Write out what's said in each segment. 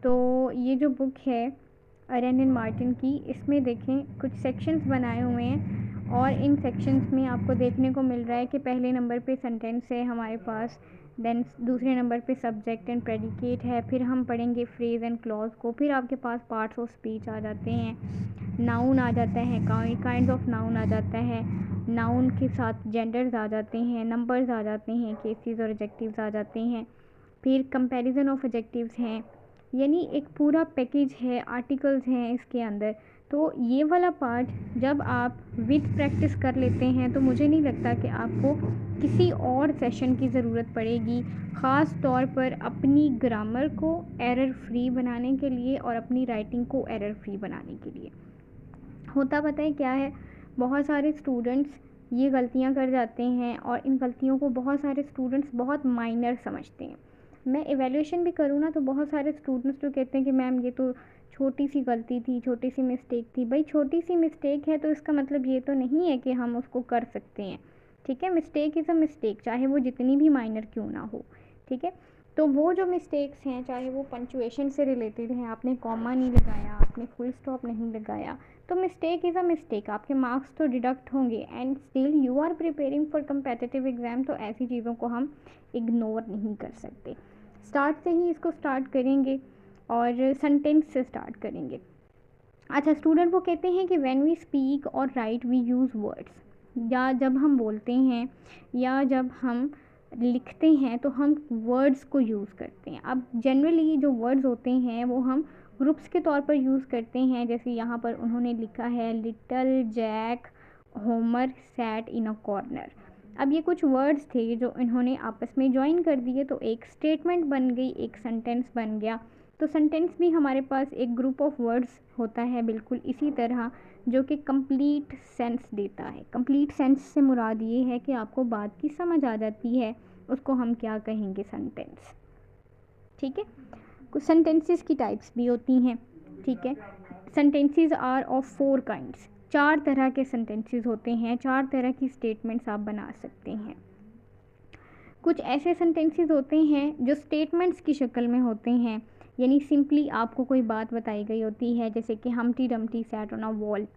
तो ये जो बुक है अरेन एंड मार्टिन की, इसमें देखें कुछ सेक्शंस बनाए हुए हैं और इन सेक्शंस में आपको देखने को मिल रहा है कि पहले नंबर पे सेंटेंस है हमारे पास, देन दूसरे नंबर पे सब्जेक्ट एंड प्रेडिकेट है, फिर हम पढ़ेंगे फ्रेज एंड क्लॉज को, फिर आपके पास पार्ट्स ऑफ स्पीच आ जाते हैं, नाउन आ जाता है, काइंड ऑफ नाउन आ जाता है, नाउन के साथ जेंडर्स आ जाते हैं, नंबर्स आ जाते हैं, केसेस और एडजेक्टिव्स आ जाते हैं, फिर कंपैरिजन ऑफ एडजेक्टिव्स हैं, यानी एक पूरा पैकेज है, आर्टिकल्स हैं इसके अंदर। तो ये वाला पार्ट जब आप विद प्रैक्टिस कर लेते हैं तो मुझे नहीं लगता कि आपको किसी और सेशन की ज़रूरत पड़ेगी, ख़ास तौर पर अपनी ग्रामर को एरर फ्री बनाने के लिए और अपनी राइटिंग को एरर फ्री बनाने के लिए। होता पता है क्या है, बहुत सारे स्टूडेंट्स ये गलतियां कर जाते हैं और इन गलतियों को बहुत सारे स्टूडेंट्स बहुत माइनर समझते हैं। मैं एवेल्यूएशन भी करूँ ना तो बहुत सारे स्टूडेंट्स जो कहते हैं कि मैम ये तो छोटी सी गलती थी, छोटी सी मिस्टेक थी। भाई छोटी सी मिस्टेक है तो इसका मतलब ये तो नहीं है कि हम उसको कर सकते हैं, ठीक है। मिस्टेक इज़ अ मिस्टेक, चाहे वो जितनी भी माइनर क्यों ना हो, ठीक है। तो वो जो मिस्टेक्स हैं, चाहे वो पंचुएशन से रिलेटेड हैं, आपने कॉमा नहीं लगाया, आपने फुल स्टॉप नहीं लगाया, तो मिस्टेक इज़ अ मिस्टेक, आपके मार्क्स तो डिडक्ट होंगे and still you are preparing for competitive exam. तो ऐसी चीज़ों को हम इग्नोर नहीं कर सकते। स्टार्ट से ही इसको स्टार्ट करेंगे और सेंटेंस से स्टार्ट करेंगे। अच्छा, स्टूडेंट वो कहते हैं कि व्हेन वी स्पीक और राइट वी यूज़ वर्ड्स, या जब हम बोलते हैं या जब हम लिखते हैं तो हम वर्ड्स को यूज़ करते हैं। अब जनरली जो वर्ड्स होते हैं वो हम ग्रुप्स के तौर पर यूज़ करते हैं। जैसे यहाँ पर उन्होंने लिखा है little Jack Horner sat in a corner. अब ये कुछ वर्ड्स थे जो इन्होंने आपस में ज्वाइन कर दिए तो एक स्टेटमेंट बन गई, एक सेंटेंस बन गया। तो सेंटेंस भी हमारे पास एक ग्रुप ऑफ वर्ड्स होता है बिल्कुल इसी तरह, जो कि कंप्लीट सेंस देता है। कंप्लीट सेंस से मुराद ये है कि आपको बात की समझ आ जाती है, उसको हम क्या कहेंगे, सेंटेंस, ठीक है। कुछ सेंटेंसेस की टाइप्स भी होती हैं, ठीक है। सेंटेंसेस आर ऑफ 4 काइंड्स, 4 तरह के सेंटेंसेस होते हैं, 4 तरह की स्टेटमेंट्स आप बना सकते हैं। कुछ ऐसे सेंटेंसेस होते हैं जो स्टेटमेंट्स की शक्ल में होते हैं, यानी सिंपली आपको कोई बात बताई गई होती है, जैसे कि हमटी Dumpty sat on a wall,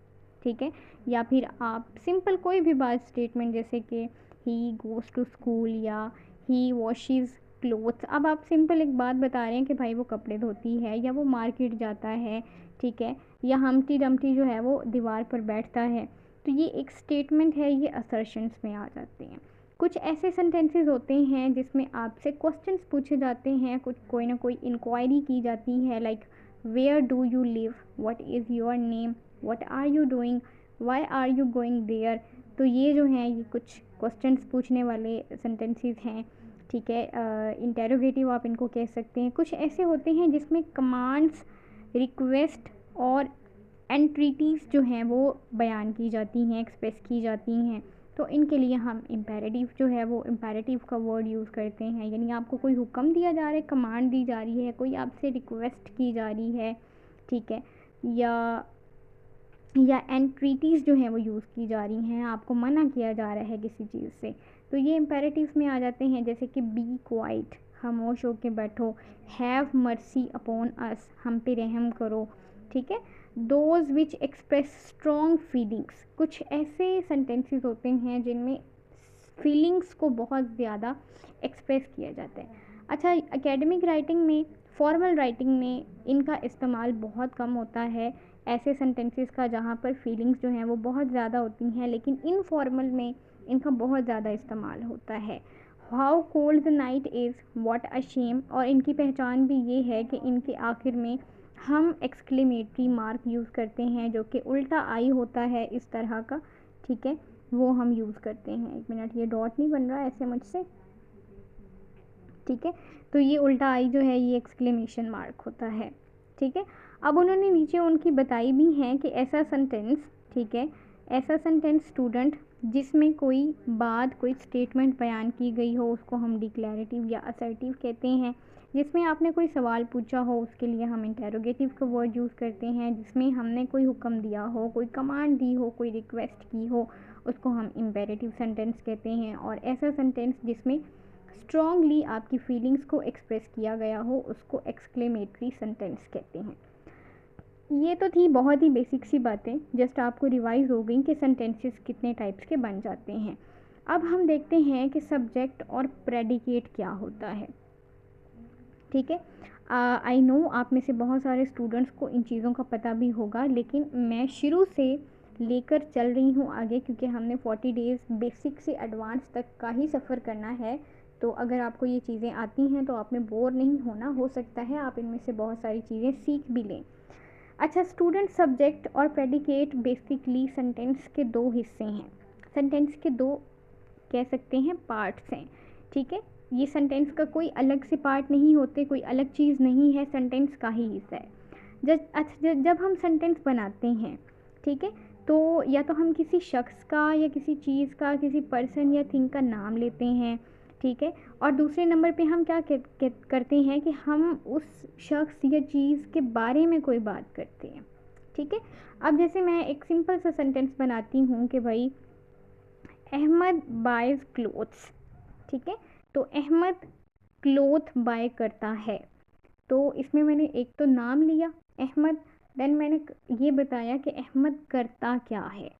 ठीक है। या फिर आप सिंपल कोई भी बात स्टेटमेंट, जैसे कि ही गोज़ टू स्कूल या ही वॉशिज़ क्लोथ्स। अब आप सिंपल एक बात बता रहे हैं कि भाई वो कपड़े धोती है या वो मार्केट जाता है, ठीक है। या हमटी डमटी जो है वो दीवार पर बैठता है। तो ये एक स्टेटमेंट है, ये असर्शंस में आ जाते हैं। कुछ ऐसे सेंटेंसेस होते हैं जिसमें आपसे क्वेश्चंस पूछे जाते हैं, कुछ कोई ना कोई इंक्वायरी की जाती है, like where do you live, what is your name, what are you doing, why are you going there. तो ये जो हैं ये कुछ क्वेश्चंस पूछने वाले सेंटेंसेस हैं, ठीक है। इंटेरोगेटिव आप इनको कह सकते हैं। कुछ ऐसे होते हैं जिसमें कमांड्स, रिक्वेस्ट और एंट्रीटीज़ जो हैं वो बयान की जाती हैं, एक्सप्रेस की जाती हैं। तो इनके लिए हम इम्पेरेटिव जो है वो इम्पेरेटिव का वर्ड यूज़ करते हैं, यानी आपको कोई हुक्म दिया जा रहा है, कमांड दी जा रही है, कोई आपसे रिक्वेस्ट की जा रही है, ठीक है। या एंट्रीटीज़ जो हैं वो यूज़ की जा रही हैं, आपको मना किया जा रहा है किसी चीज़ से, तो ये इम्पेरेटिव्स में आ जाते हैं। जैसे कि बी क्वाइट, खामोश होके बैठो, हैव मर्सी अपॉन अस, हम पे रहम करो, ठीक है। Those which express strong feelings, कुछ ऐसे सेंटेंसेस होते हैं जिनमें फीलिंग्स को बहुत ज़्यादा एक्सप्रेस किया जाता है। अच्छा, एकेडमिक राइटिंग में, फॉर्मल राइटिंग में इनका इस्तेमाल बहुत कम होता है, ऐसे सेंटेंसेस का जहाँ पर फीलिंग्स जो हैं वो बहुत ज़्यादा होती हैं, लेकिन इनफॉर्मल में इनका बहुत ज़्यादा इस्तेमाल होता है। How cold the night is, what a shame, और इनकी पहचान भी ये है कि इनके आखिर में हम एक्सक्लेमेटरी मार्क यूज़ करते हैं, जो कि उल्टा आई होता है इस तरह का, ठीक है, वो हम यूज़ करते हैं। एक मिनट, ये डॉट नहीं बन रहा ऐसे मुझसे, ठीक है। तो ये उल्टा आई जो है ये एक्सक्लेमेशन मार्क होता है, ठीक है। अब उन्होंने नीचे उनकी बताई भी हैं कि ऐसा सेंटेंस, ठीक है, ऐसा सेंटेंस स्टूडेंट जिसमें कोई बात, कोई स्टेटमेंट बयान की गई हो उसको हम डिक्लेरेटिव या असर्टिव कहते हैं। जिसमें आपने कोई सवाल पूछा हो उसके लिए हम इंटेरोगेटिव का वर्ड यूज़ करते हैं। जिसमें हमने कोई हुक्म दिया हो, कोई कमांड दी हो, कोई रिक्वेस्ट की हो, उसको हम इम्पेरेटिव सेंटेंस कहते हैं। और ऐसा सेंटेंस जिसमें स्ट्रॉन्गली आपकी फीलिंग्स को एक्सप्रेस किया गया हो, उसको एक्सक्लेमेटरी सेंटेंस कहते हैं। ये तो थी बहुत ही बेसिक सी बातें, जस्ट आपको रिवाइज हो गई कि सेंटेंसेस कितने टाइप्स के बन जाते हैं। अब हम देखते हैं कि सब्जेक्ट और प्रेडिकेट क्या होता है। ठीक है, आई नो आप में से बहुत सारे स्टूडेंट्स को इन चीज़ों का पता भी होगा, लेकिन मैं शुरू से लेकर चल रही हूँ आगे, क्योंकि हमने 40 डेज़ बेसिक से एडवांस तक का ही सफ़र करना है। तो अगर आपको ये चीज़ें आती हैं तो आपने बोर नहीं होना, हो सकता है आप इनमें से बहुत सारी चीज़ें सीख भी लें। अच्छा स्टूडेंट, सब्जेक्ट और प्रेडिकेट बेसिकली सेंटेंस के दो हिस्से हैं, सेंटेंस के दो कह सकते हैं पार्ट्स हैं। ठीक है, ये सेंटेंस का कोई अलग से पार्ट नहीं होते, कोई अलग चीज़ नहीं है, सेंटेंस का ही हिस्सा है। जब हम सेंटेंस बनाते हैं, ठीक है, तो या तो हम किसी शख्स का या किसी चीज़ का, किसी पर्सन या थिंग का नाम लेते हैं, ठीक है, और दूसरे नंबर पे हम क्या करते हैं कि हम उस शख्स या चीज़ के बारे में कोई बात करते हैं। ठीक है, अब जैसे मैं एक सिंपल सा सेंटेंस बनाती हूँ कि भाई अहमद बाइज क्लोथ्स। ठीक है, तो अहमद क्लोथ बाय करता है, तो इसमें मैंने एक तो नाम लिया अहमद, देन मैंने ये बताया कि अहमद करता क्या है।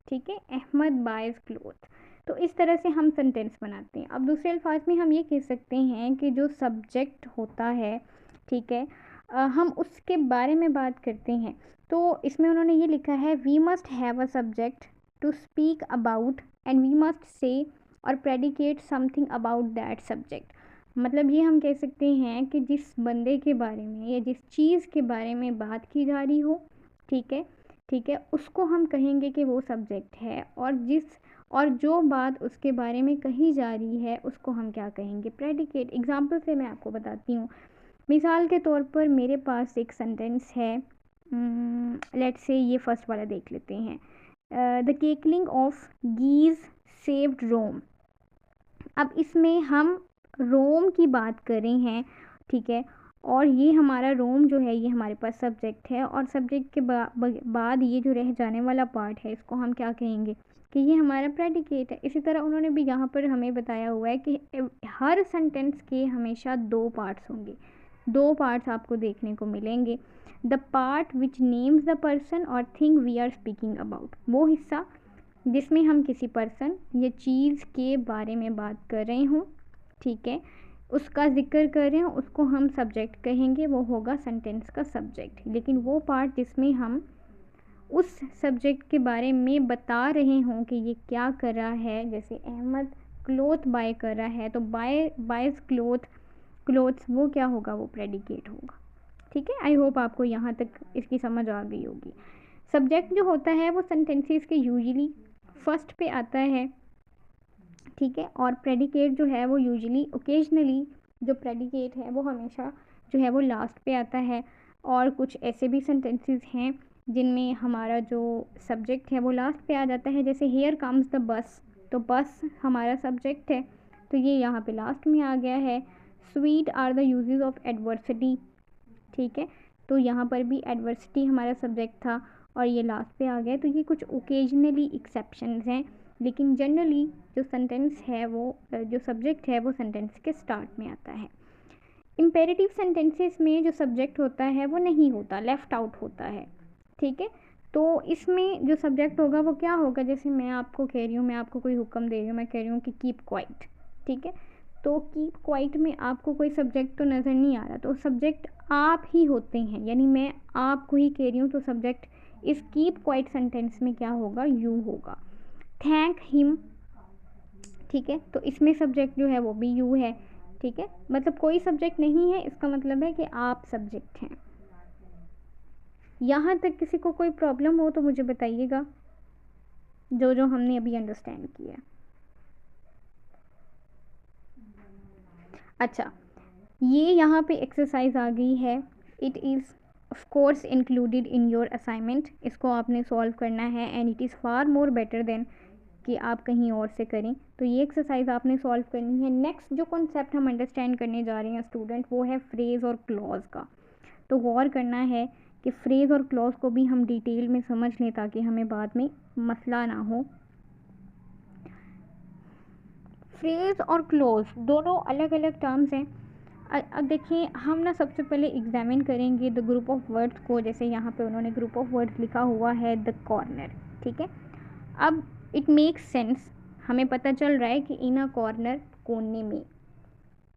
ठीक है, अहमद बाइज क्लोथ। तो इस तरह से हम सेंटेंस बनाते हैं। अब दूसरे अल्फाज में हम ये कह सकते हैं कि जो सब्जेक्ट होता है, ठीक है, हम उसके बारे में बात करते हैं। तो इसमें उन्होंने ये लिखा है we must have a subject to speak about and we must say or predicate something about that subject. मतलब ये हम कह सकते हैं कि जिस बंदे के बारे में या जिस चीज़ के बारे में बात की जा रही हो, ठीक है, ठीक है, उसको हम कहेंगे कि वो सब्जेक्ट है, और जो बात उसके बारे में कही जा रही है उसको हम क्या कहेंगे, प्रेडिकेट। एग्जाम्पल से मैं आपको बताती हूँ। मिसाल के तौर पर मेरे पास एक सेंटेंस है, लेट्स से ये फर्स्ट वाला देख लेते हैं, द केकलिंग ऑफ गीज सेव्ड रोम। अब इसमें हम रोम की बात कर रहे हैं, ठीक है, और ये हमारा रोम जो है ये हमारे पास सब्जेक्ट है, और सब्जेक्ट के बाद ये जो रह जाने वाला पार्ट है इसको हम क्या कहेंगे कि ये हमारा प्रेडिकेट है। इसी तरह उन्होंने भी यहाँ पर हमें बताया हुआ है कि हर सेंटेंस के हमेशा दो पार्ट्स होंगे, दो पार्ट्स आपको देखने को मिलेंगे। The part which names the person or thing we are speaking about, वो हिस्सा जिसमें हम किसी पर्सन या चीज़ के बारे में बात कर रहे हों, ठीक है, उसका जिक्र कर रहे हैं, उसको हम सब्जेक्ट कहेंगे, वो होगा सेंटेंस का सब्जेक्ट। लेकिन वो पार्ट जिसमें हम उस सब्जेक्ट के बारे में बता रहे हों कि ये क्या कर रहा है, जैसे अहमद क्लोथ बाय कर रहा है, तो बायज क्लोथ्स वो क्या होगा, वो प्रेडिकेट होगा। ठीक है, आई होप आपको यहाँ तक इसकी समझ आ गई होगी। सब्जेक्ट जो होता है वो सेंटेंसेस के यूजुअली फर्स्ट पे आता है, ठीक है, और प्रेडिकेट जो है वो यूजुअली ओकेजनली जो प्रेडिकेट है वो हमेशा जो है वो लास्ट पे आता है। और कुछ ऐसे भी सेंटेंसेस हैं जिनमें हमारा जो सब्जेक्ट है वो लास्ट पे आ जाता है, जैसे हेयर कम्स द बस, तो बस हमारा सब्जेक्ट है, तो ये यहाँ पे लास्ट में आ गया है। Sweet are the uses of adversity, ठीक है, तो यहाँ पर भी एडवर्सिटी हमारा सब्जेक्ट था और ये लास्ट पे आ गया। तो ये कुछ ओकेजनली एक्सेप्शंस हैं, लेकिन जनरली जो सेंटेंस है वो जो सब्जेक्ट है वो सेंटेंस के स्टार्ट में आता है। इम्पेरेटिव सेंटेंसेस में जो सब्जेक्ट होता है वो नहीं होता, लेफ़्ट आउट होता है। ठीक है, तो इसमें जो सब्जेक्ट होगा वो क्या होगा, जैसे मैं आपको कह रही हूँ, मैं आपको कोई हुक्म दे रही हूँ, मैं कह रही हूँ कि कीप क्वाइट, ठीक है, तो कीप क्वाइट में आपको कोई सब्जेक्ट तो नज़र नहीं आ रहा, तो सब्जेक्ट आप ही होते हैं, यानी मैं आपको ही कह रही हूँ, तो सब्जेक्ट इस कीप क्वाइट सेंटेंस में क्या होगा, यू होगा। थैंक हिम, ठीक है, तो इसमें सब्जेक्ट जो है वो भी यू है। ठीक है, मतलब कोई सब्जेक्ट नहीं है, इसका मतलब है कि आप सब्जेक्ट हैं। यहाँ तक किसी को कोई प्रॉब्लम हो तो मुझे बताइएगा, जो जो हमने अभी अंडरस्टैंड किया। अच्छा, ये यहाँ पे एक्सरसाइज आ गई है, it is of course included in your assignment, इसको आपने सॉल्व करना है and it is far more better than कि आप कहीं और से करें। तो ये एक्सरसाइज आपने सॉल्व करनी है। नेक्स्ट जो कॉन्सेप्ट हम अंडरस्टैंड करने जा रहे हैं स्टूडेंट, वो है फ्रेज़ और क्लॉज का। तो गौर करना है कि फ्रेज़ और क्लॉज को भी हम डिटेल में समझ लें ताकि हमें बाद में मसला ना हो। फ्रेज और क्लोज दोनों अलग अलग टर्म्स हैं। अब देखिए, हम ना सबसे पहले एग्जामिन करेंगे द ग्रुप ऑफ वर्ड्स को। जैसे यहाँ पे उन्होंने ग्रुप ऑफ वर्ड्स लिखा हुआ है द कॉर्नर, ठीक है। अब इट मेक्स सेंस, हमें पता चल रहा है कि इन अ कॉर्नर, कोने में।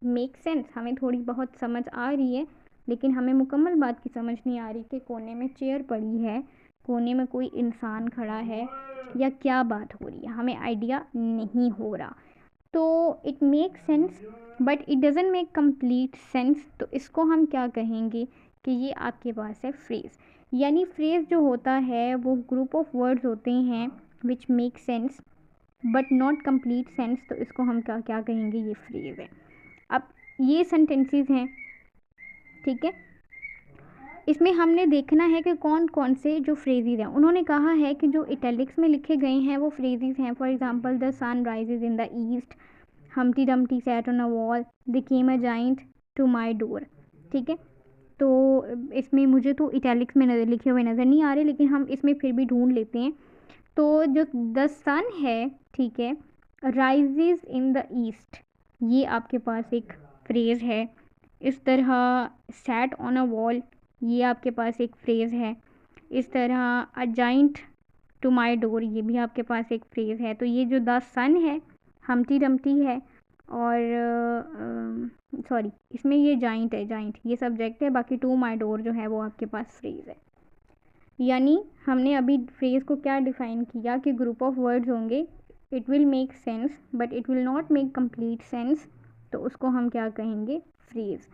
मेक सेंस, हमें थोड़ी बहुत समझ आ रही है, लेकिन हमें मुकम्मल बात की समझ नहीं आ रही कि कोने में चेयर पड़ी है, कोने में कोई इंसान खड़ा है, या क्या बात हो रही है, हमें आइडिया नहीं हो रहा। तो it make sense but it doesn't make complete sense. तो इसको हम क्या कहेंगे कि ये आपके पास है फ्रेज़। यानी फ्रेज़ जो होता है वो ग्रुप ऑफ वर्ड्स होते हैं which make sense but not complete sense. तो इसको हम क्या क्या कहेंगे, ये फ्रेज़ है। अब ये सेंटेंसेस हैं, ठीक है। इसमें हमने देखना है कि कौन कौन से जो फ्रेजेस हैं। उन्होंने कहा है कि जो इटैलिक्स में लिखे गए हैं वो फ्रेजेस हैं। For example, the sun rises in the east, Humpty Dumpty sat on a wall, they came a giant to my door, ठीक है। तो इसमें मुझे तो इटैलिक्स में नज़र लिखे हुए नज़र नहीं आ रहे, लेकिन हम इसमें फिर भी ढूंढ लेते हैं। तो जो द सन है, ठीक है, राइजेज इन द ईस्ट, ये आपके पास एक फ्रेज़ है। इस तरह सैट ऑन अ वॉल, ये आपके पास एक फ्रेज़ है। इस तरह a giant to my door, ये भी आपके पास एक फ्रेज़ है। तो ये जो द सन है, हमटी डमटी है, और सॉरी, इसमें ये जाइंट है, जाइंट ये सब्जेक्ट है, बाकी टू माई डोर जो है वो आपके पास फ्रेज़ है। यानी हमने अभी फ्रेज़ को क्या डिफ़ाइन किया कि ग्रुप ऑफ वर्ड्स होंगे, it will make sense but it will not make complete sense. तो उसको हम क्या कहेंगे, फ्रेज़।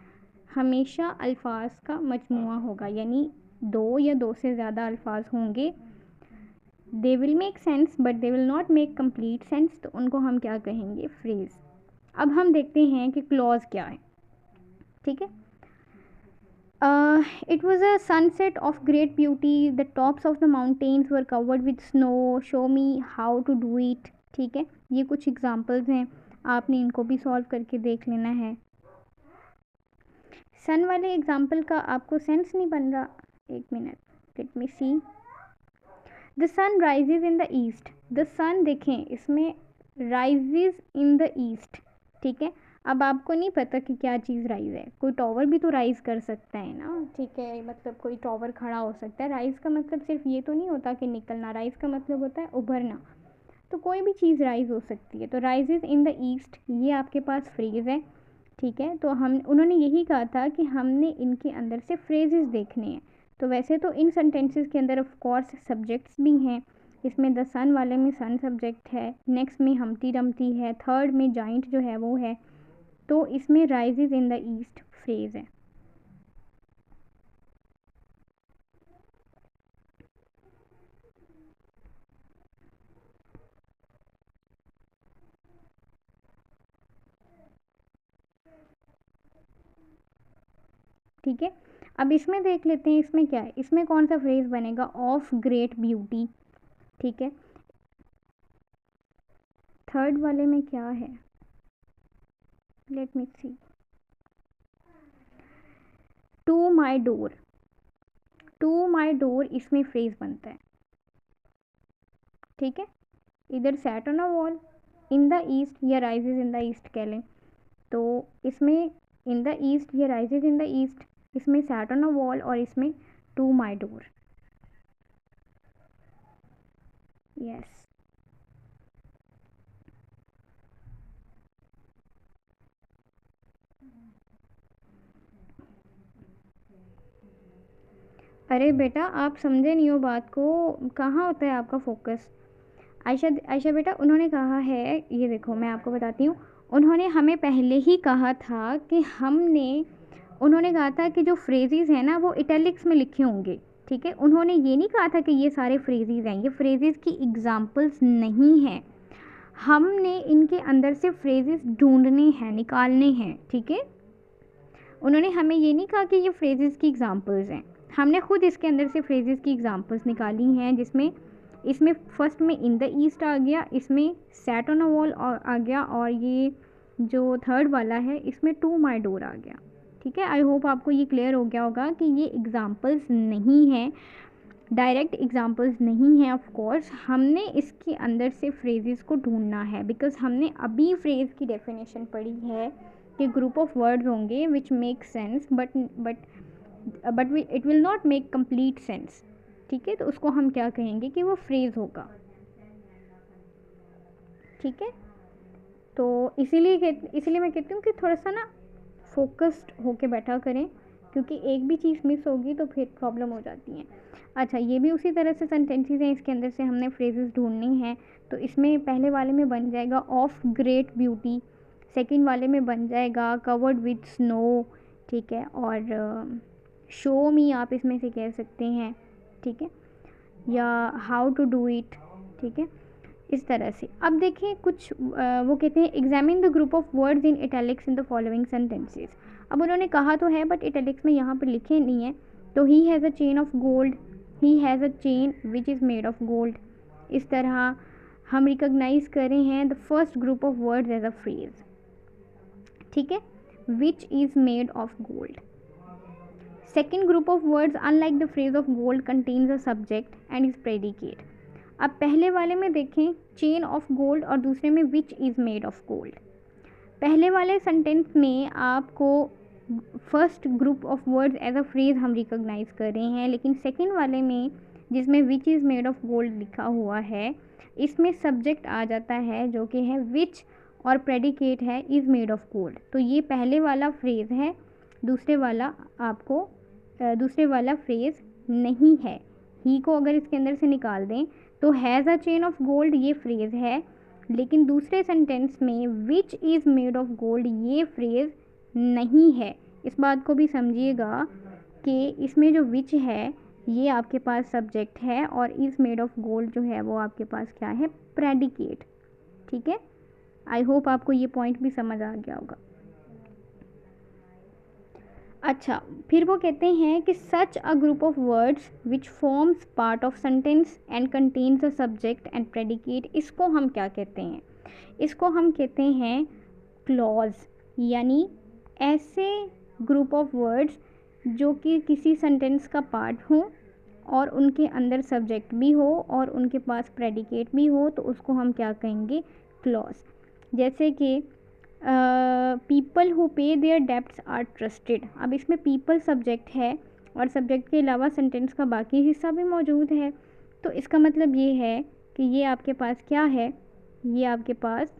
हमेशा अल्फाज का मजमुआ होगा, यानी दो या दो से ज़्यादा अल्फाज होंगे, they will make sense but they will not make complete sense. तो उनको हम क्या कहेंगे, फ्रेज़। अब हम देखते हैं कि क्लॉज क्या है, ठीक है। It was a sunset of great beauty. The tops of the mountains were covered with snow. Show me how to do it. ठीक है, ये कुछ एग्जाम्पल्स हैं, आपने इनको भी सॉल्व करके देख लेना है। सन वाले एग्जाम्पल का आपको सेंस नहीं बन रहा, एक minute, let me see. The sun rises in the east, the sun देखें इसमें राइजेज इन द ईस्ट, ठीक है। अब आपको नहीं पता कि क्या चीज़ राइज है, कोई टॉवर भी तो राइज कर सकता है ना, ठीक है, मतलब कोई टॉवर खड़ा हो सकता है। राइज का मतलब सिर्फ ये तो नहीं होता कि निकलना, राइज का मतलब होता है उभरना। तो कोई भी चीज़ राइज हो सकती है। तो राइजेज इन द ईस्ट, ये आपके पास फ्रेज़ है, ठीक है। तो हम, उन्होंने यही कहा था कि हमने इनके अंदर से फ्रेजेस देखने हैं। तो वैसे तो इन सेंटेंसेस के अंदर ऑफ कोर्स सब्जेक्ट्स भी हैं। इसमें द सन वाले में सन सब्जेक्ट है, नेक्स्ट में हमटी डमटी है, थर्ड में जाइंट जो है वो है। तो इसमें rises in the east phrase है। ठीक है, अब इसमें देख लेते हैं इसमें क्या है, इसमें कौन सा फ्रेज बनेगा, ऑफ ग्रेट ब्यूटी, ठीक है। थर्ड वाले में क्या है, let me see, to my door, to my door इसमें फ्रेज बनता है, ठीक है। इधर sat on a wall, in the east या राइजेज इन द ईस्ट कह लें। तो इसमें इन द ईस्ट या राइजेज इन द ईस्ट, इसमें सैट ऑन अ वॉल, और इसमें टू माई डोर, यस। अरे बेटा, आप समझे नहीं हो बात को, कहाँ होता है आपका फोकस। आयशा, आयशा बेटा, उन्होंने कहा है, ये देखो मैं आपको बताती हूँ, उन्होंने हमें पहले ही कहा था कि उन्होंने कहा था कि जो फ्रेजेस हैं ना वो इटैलिक्स में लिखे होंगे, ठीक है। उन्होंने ये नहीं कहा था कि ये सारे फ्रेजेस हैं, ये फ्रेजेस की एग्जाम्पल्स नहीं हैं। हमने इनके अंदर से फ्रेजेस ढूंढने हैं, निकालने हैं, ठीक है। उन्होंने हमें ये नहीं कहा कि ये फ्रेजेस की एग्जाम्पल्स हैं, हमने खुद इसके अंदर से फ्रेजेस की एग्जाम्पल्स निकाली हैं, जिसमें इसमें फर्स्ट में इन द ईस्ट आ गया, इसमें सैट ऑन अ वॉल आ गया, और ये जो थर्ड वाला है इसमें टू माई डोर आ गया, ठीक है। आई होप आपको ये क्लियर हो गया होगा कि ये एग्जाम्पल्स नहीं हैं। डायरेक्ट एग्जांपल्स नहीं हैं ऑफ कोर्स, हमने इसके अंदर से फ्रेजेस को ढूंढना है, बिकॉज हमने अभी फ्रेज की डेफिनेशन पढ़ी है कि ग्रुप ऑफ वर्ड्स होंगे which make sense but it will not make complete sense. ठीक है, तो उसको हम क्या कहेंगे कि वो फ्रेज होगा। ठीक है, तो इसीलिए मैं कहती हूँ कि थोड़ा सा ना फोकस्ड होके बैठा करें, क्योंकि एक भी चीज़ मिस होगी तो फिर प्रॉब्लम हो जाती है। अच्छा, ये भी उसी तरह से सेंटेंसेस हैं, इसके अंदर से हमने फ्रेजेस ढूंढनी हैं। तो इसमें पहले वाले में बन जाएगा ऑफ ग्रेट ब्यूटी, सेकंड वाले में बन जाएगा कवर्ड विद स्नो। ठीक है, और शो मी आप इसमें से कह सकते हैं। ठीक है, या हाउ टू डू इट। ठीक है, इस तरह से। अब देखिए कुछ वो कहते हैं examine the group of words in italics in the following sentences. अब उन्होंने कहा तो है बट इटैलिक्स में यहाँ पर लिखे नहीं है। तो he has a chain of gold, he has a chain which is made of gold. इस तरह हम रिकॉग्नाइज कर रहे हैं the first group of words as a phrase. ठीक है, which is made of gold. Second group of words unlike the phrase of gold contains a subject and is predicate. अब पहले वाले में देखें चेन ऑफ गोल्ड और दूसरे में which is made of gold. पहले वाले सेंटेंस में आपको first group of words as a phrase हम रिकॉग्नाइज कर रहे हैं, लेकिन सेकंड वाले में जिसमें which is made of gold लिखा हुआ है, इसमें सब्जेक्ट आ जाता है जो कि है विच और प्रेडिकेट है इज़ मेड ऑफ गोल्ड। तो ये पहले वाला फ्रेज है, दूसरे वाला फ्रेज नहीं है। ही को अगर इसके अंदर से निकाल दें तो has a chain of gold ये फ्रेज है, लेकिन दूसरे सेंटेंस में which is made of gold ये फ्रेज नहीं है। इस बात को भी समझिएगा कि इसमें जो विच है ये आपके पास सब्जेक्ट है और इज़ मेड ऑफ गोल्ड जो है वो आपके पास क्या है, प्रेडिकेट। ठीक है, आई होप आपको ये पॉइंट भी समझ आ गया होगा। अच्छा, फिर वो कहते हैं कि such a group of words which forms part of sentence and contains a subject and predicate, इसको हम क्या कहते हैं, इसको हम कहते हैं क्लॉज। यानी ऐसे ग्रुप ऑफ वर्ड्स जो कि किसी सेंटेंस का पार्ट हो और उनके अंदर सब्जेक्ट भी हो और उनके पास प्रेडिकेट भी हो, तो उसको हम क्या कहेंगे, क्लॉज। जैसे कि people who pay their debts are trusted. अब इसमें पीपल सब्जेक्ट है और सब्जेक्ट के अलावा सेंटेंस का बाकी हिस्सा भी मौजूद है, तो इसका मतलब ये है कि ये आपके पास क्या है, ये आपके पास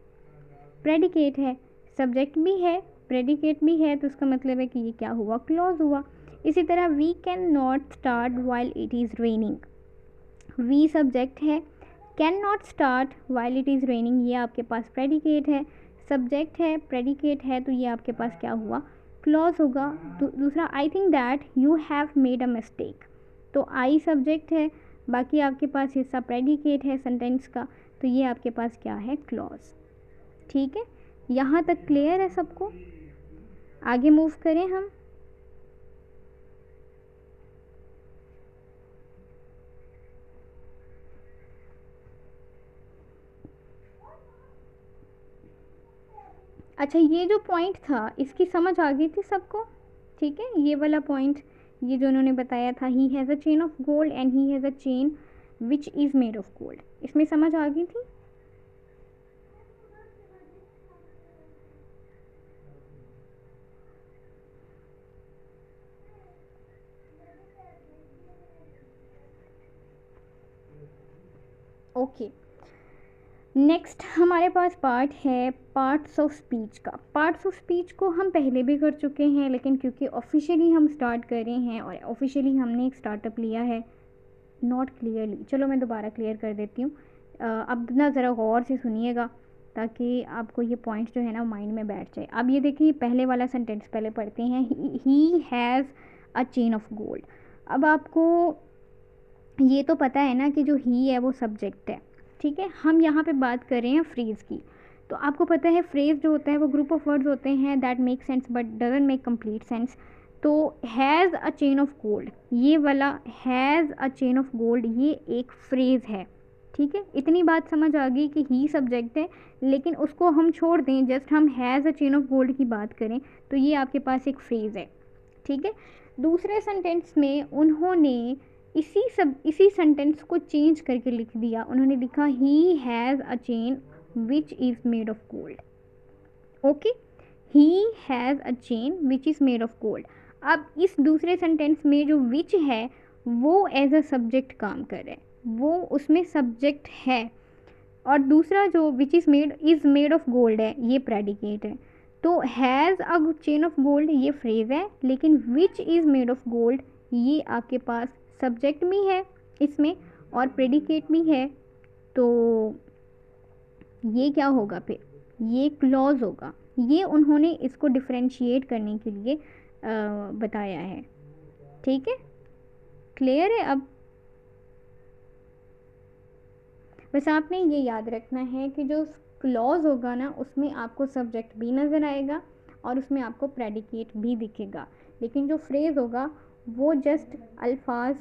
प्रेडिकेट है, सब्जेक्ट भी है, प्रेडिकेट भी है, तो इसका मतलब है कि ये क्या हुआ, क्लॉज हुआ। इसी तरह we can not start while it is raining, we subject है, can not start while it is raining ये आपके पास प्रेडिकेट है, सब्जेक्ट है, प्रेडिकेट है, तो ये आपके पास क्या हुआ, क्लॉज होगा। दूसरा I think that you have made a mistake, तो आई सब्जेक्ट है, बाकी आपके पास हिस्सा प्रेडिकेट है सेंटेंस का, तो ये आपके पास क्या है, क्लॉज। ठीक है, यहाँ तक क्लियर है सबको, आगे मूव करें हम। अच्छा, ये जो पॉइंट था इसकी समझ आ गई थी सबको। ठीक है, ये वाला पॉइंट, ये जो उन्होंने बताया था, ही has a chain of gold and he has a chain which is made of gold, इसमें समझ आ गई थी। ओके, नेक्स्ट हमारे पास पार्ट है पार्ट्स ऑफ स्पीच का। पार्ट्स ऑफ स्पीच को हम पहले भी कर चुके हैं, लेकिन क्योंकि ऑफिशियली हम स्टार्ट कर रहे हैं और ऑफिशियली हमने एक स्टार्टअप लिया है, नॉट क्लियरली, चलो मैं दोबारा क्लियर कर देती हूँ। अब ना ज़रा गौर से सुनिएगा ताकि आपको ये पॉइंट जो है ना माइंड में बैठ जाए। अब ये देखिए पहले वाला सेंटेंस पहले पढ़ते हैं, ही has a chain of gold. अब आपको ये तो पता है ना कि जो ही है वो सब्जेक्ट है। ठीक है, हम यहाँ पे बात कर रहे हैं फ्रेज़ की, तो आपको पता है फ्रेज़ जो होता है वो ग्रुप ऑफ वर्ड्स होते हैं that make sense but doesn't make complete sense. तो has a chain of gold, ये वाला has a chain of gold ये एक फ्रेज़ है। ठीक है, इतनी बात समझ आ गई कि ही सब्जेक्ट है, लेकिन उसको हम छोड़ दें, जस्ट हम has a chain of gold की बात करें तो ये आपके पास एक फ्रेज़ है। ठीक है, दूसरे सेंटेंस में उन्होंने इसी सेंटेंस को चेंज करके लिख दिया। उन्होंने लिखा ही has a chain which is made of gold. Okay, he has a chain which is made of gold. अब इस दूसरे सेंटेंस में जो विच है वो एज अ सब्जेक्ट काम कर रहा है, वो उसमें सब्जेक्ट है, और दूसरा जो विच इज़ मेड ऑफ गोल्ड है ये प्रेडिकेट है। तो has a chain of gold ये फ्रेज़ है, लेकिन विच इज़ मेड ऑफ गोल्ड ये आपके पास सब्जेक्ट भी है इसमें और प्रेडिकेट भी है। तो ये क्या होगा फिर, ये क्लॉज होगा। ये उन्होंने इसको डिफरेंशिएट करने के लिए बताया है। ठीक है, क्लियर है अब। बस आपने ये याद रखना है कि जो क्लॉज होगा ना उसमें आपको सब्जेक्ट भी नज़र आएगा और उसमें आपको प्रेडिकेट भी दिखेगा, लेकिन जो फ्रेज़ होगा वो जस्ट अल्फाज